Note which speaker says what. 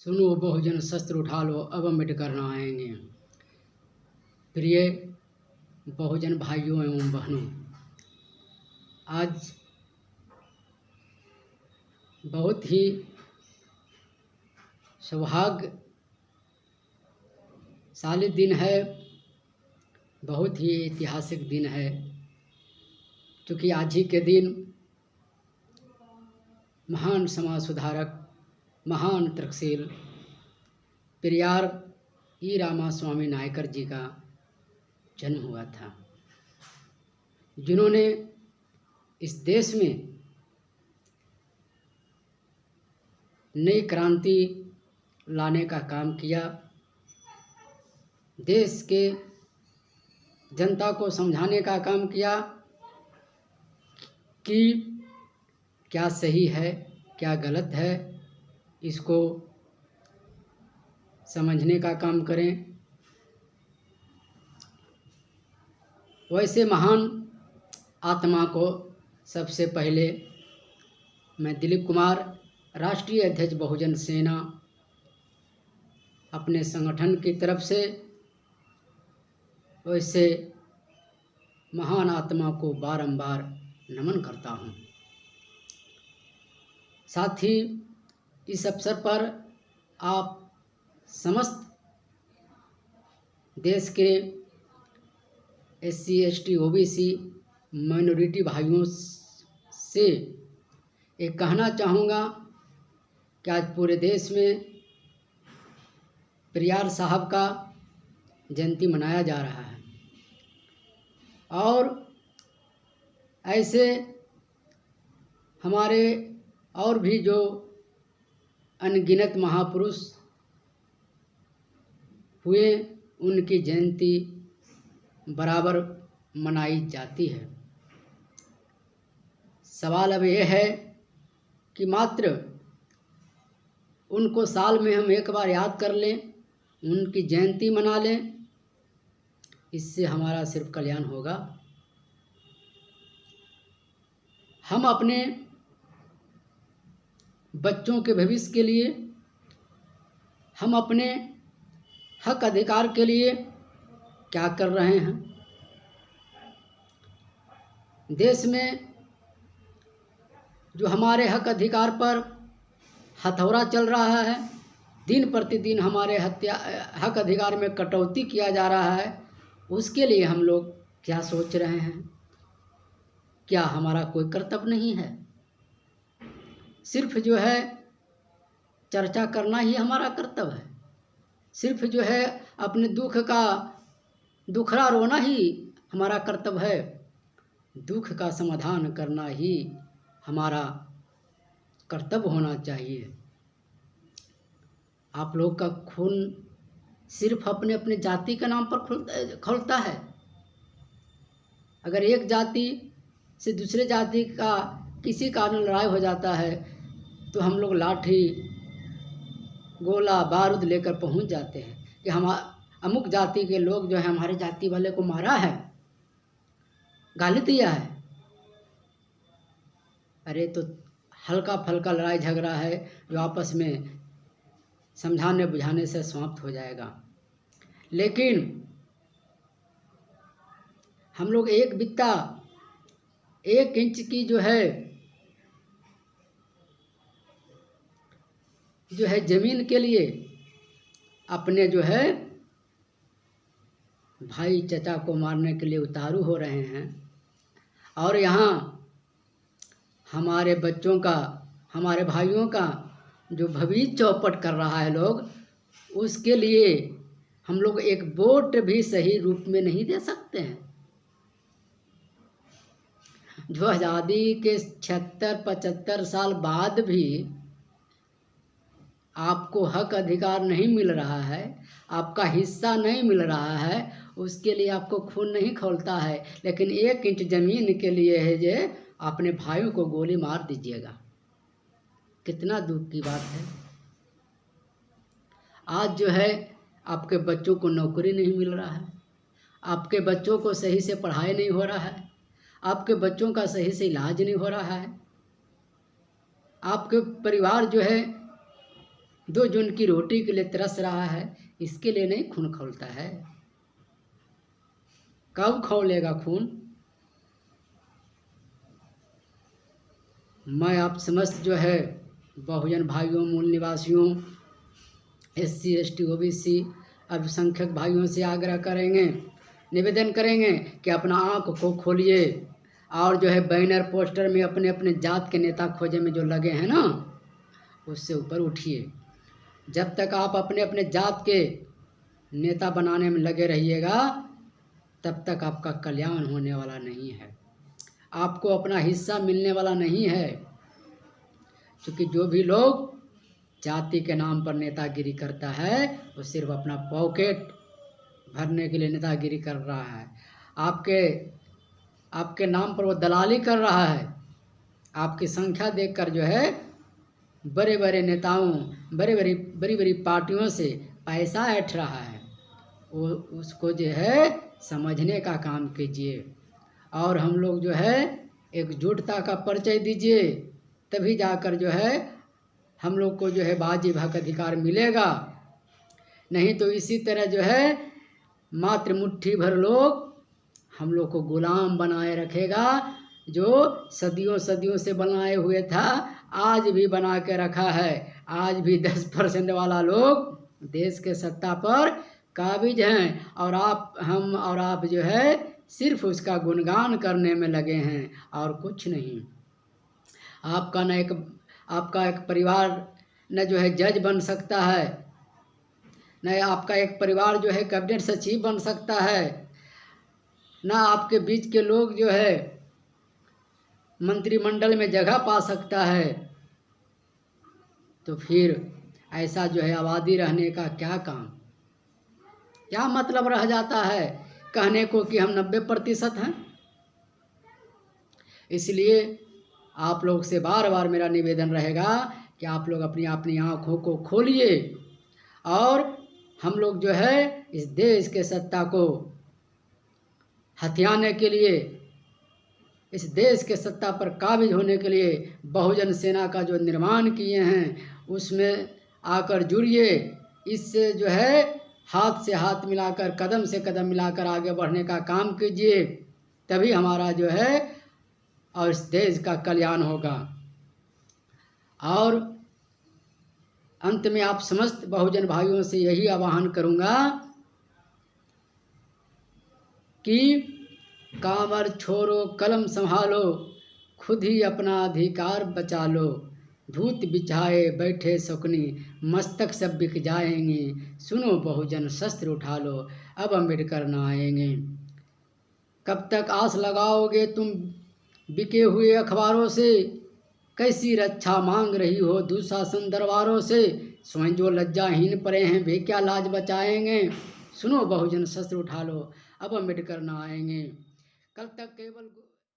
Speaker 1: सुनो बहुजन शस्त्र उठा लो, अब मिटकर न आएंगे। प्रिय बहुजन भाइयों एवं बहनों, आज बहुत ही सौभाग्यशाली दिन है, बहुत ही ऐतिहासिक दिन है, क्योंकि आज ही के दिन महान समाज सुधारक, महान तर्कशील पेरियार ई रामास्वामी नायकर जी का जन्म हुआ था, जिन्होंने इस देश में नई क्रांति लाने का काम किया। देश के जनता को समझाने का काम किया कि क्या सही है क्या गलत है, इसको समझने का काम करें। वैसे महान आत्मा को सबसे पहले मैं दिलीप कुमार, राष्ट्रीय अध्यक्ष बहुजन सेना, अपने संगठन की तरफ से वैसे महान आत्मा को बारंबार नमन करता हूँ। साथ ही इस अवसर पर आप समस्त देश के SC ST OBC माइनॉरिटी भाइयों से एक कहना चाहूँगा कि आज पूरे देश में पेरियार साहब का जयंती मनाया जा रहा है और ऐसे हमारे और भी जो अनगिनत महापुरुष हुए, उनकी जयंती बराबर मनाई जाती है। सवाल अब यह है कि मात्र उनको साल में हम एक बार याद कर लें, उनकी जयंती मना लें, इससे हमारा सिर्फ कल्याण होगा। हम अपने बच्चों के भविष्य के लिए, हम अपने हक अधिकार के लिए क्या कर रहे हैं। देश में जो हमारे हक अधिकार पर हथौड़ा चल रहा है, दिन प्रतिदिन हमारे हक अधिकार में कटौती किया जा रहा है, उसके लिए हम लोग क्या सोच रहे हैं। क्या हमारा कोई कर्तव्य नहीं है? सिर्फ जो है चर्चा करना ही हमारा कर्तव्य है, सिर्फ जो है अपने दुखरा रोना ही हमारा कर्तव्य है। दुख का समाधान करना ही हमारा कर्तव्य होना चाहिए। आप लोग का खून सिर्फ अपने अपने जाति के नाम पर खौलता है। अगर एक जाति से दूसरे जाति का किसी कारण लड़ाई हो जाता है तो हम लोग लाठी गोला बारूद लेकर पहुंच जाते हैं कि हम अमुक जाति के लोग जो है हमारे जाति वाले को मारा है, गाली दिया है। अरे तो हल्का फल्का लड़ाई झगड़ा है जो आपस में समझाने बुझाने से समाप्त हो जाएगा। लेकिन हम लोग एक बित्ता 1 इंच की जो है ज़मीन के लिए अपने जो है भाई चचा को मारने के लिए उतारू हो रहे हैं। और यहाँ हमारे बच्चों का, हमारे भाइयों का जो भविष्य चौपट कर रहा है लोग, उसके लिए हम लोग एक वोट भी सही रूप में नहीं दे सकते हैं। जो आज़ादी के 76-75 साल बाद भी आपको हक अधिकार नहीं मिल रहा है, आपका हिस्सा नहीं मिल रहा है, उसके लिए आपको खून नहीं खौलता है। लेकिन 1 इंच ज़मीन के लिए है जे अपने भाइयों को गोली मार दीजिएगा। कितना दुख की बात है। आज जो है आपके बच्चों को नौकरी नहीं मिल रहा है, आपके बच्चों को सही से पढ़ाई नहीं हो रहा है, आपके बच्चों का सही से इलाज नहीं हो रहा है, आपके परिवार जो है दो जून की रोटी के लिए तरस रहा है, इसके लिए नहीं खून खौलता है। कब खौलेगा खून? मैं आप समस्त जो है बहुजन भाइयों, मूल निवासियों, SC ST OBC अल्पसंख्यक भाइयों से आग्रह करेंगे, निवेदन करेंगे कि अपना आँख को खोलिए और जो है बैनर पोस्टर में अपने अपने जात के नेता खोजे में जो लगे हैं ना, उससे ऊपर उठिए। जब तक आप अपने अपने जात के नेता बनाने में लगे रहिएगा, तब तक आपका कल्याण होने वाला नहीं है, आपको अपना हिस्सा मिलने वाला नहीं है। क्योंकि जो भी लोग जाति के नाम पर नेतागिरी करता है, वो सिर्फ अपना पॉकेट भरने के लिए नेतागिरी कर रहा है। आपके नाम पर वो दलाली कर रहा है। आपकी संख्या देखकर जो है बड़े बड़े नेताओं, बड़ी बड़ी पार्टियों से पैसा ऐंठ रहा है। वो उसको जो है समझने का काम कीजिए और हम लोग जो है एकजुटता का परिचय दीजिए, तभी जाकर जो है हम लोग को जो है वाजिब हक अधिकार मिलेगा। नहीं तो इसी तरह जो है मात्र मुट्ठी भर लोग हम लोग को गुलाम बनाए रखेगा, जो सदियों सदियों से बनाए हुए था, आज भी बना के रखा है। आज भी 10% वाला लोग देश के सत्ता पर काबिज हैं और आप जो है सिर्फ उसका गुणगान करने में लगे हैं और कुछ नहीं। आपका एक परिवार न जो है जज बन सकता है, न आपका एक परिवार जो है कैबिनेट सचिव बन सकता है, न आपके बीच के लोग जो है मंत्रिमंडल में जगह पा सकता है। तो फिर ऐसा जो है आबादी रहने का क्या काम, क्या मतलब रह जाता है कहने को कि हम 90% हैं। इसलिए आप लोग से बार बार मेरा निवेदन रहेगा कि आप लोग अपनी अपनी आँखों को खोलिए और हम लोग जो है इस देश के सत्ता को हथियाने के लिए, इस देश के सत्ता पर काबिज होने के लिए बहुजन सेना का जो निर्माण किए हैं उसमें आकर जुड़िए। इससे जो है हाथ से हाथ मिलाकर, कदम से कदम मिलाकर आगे बढ़ने का काम कीजिए, तभी हमारा जो है और इस देश का कल्याण होगा। और अंत में आप समस्त बहुजन भाइयों से यही आह्वान करूँगा कि कामर छोड़ो, कलम संभालो, खुद ही अपना अधिकार बचा लो। धूत बिछाए बैठे शकुनी, मस्तक सब बिक जाएंगे। सुनो बहुजन शस्त्र उठा लो, अब अम्बेडकर न आएंगे। कब तक आस लगाओगे तुम बिके हुए अखबारों से, कैसी रक्षा मांग रही हो दुशासन दरबारों से। स्वयं जो लज्जाहीन पड़े हैं वे क्या लाज बचाएंगे। सुनो बहुजन शस्त्र उठा लो, अब अम्बेडकर न आएंगे। कल तक केवल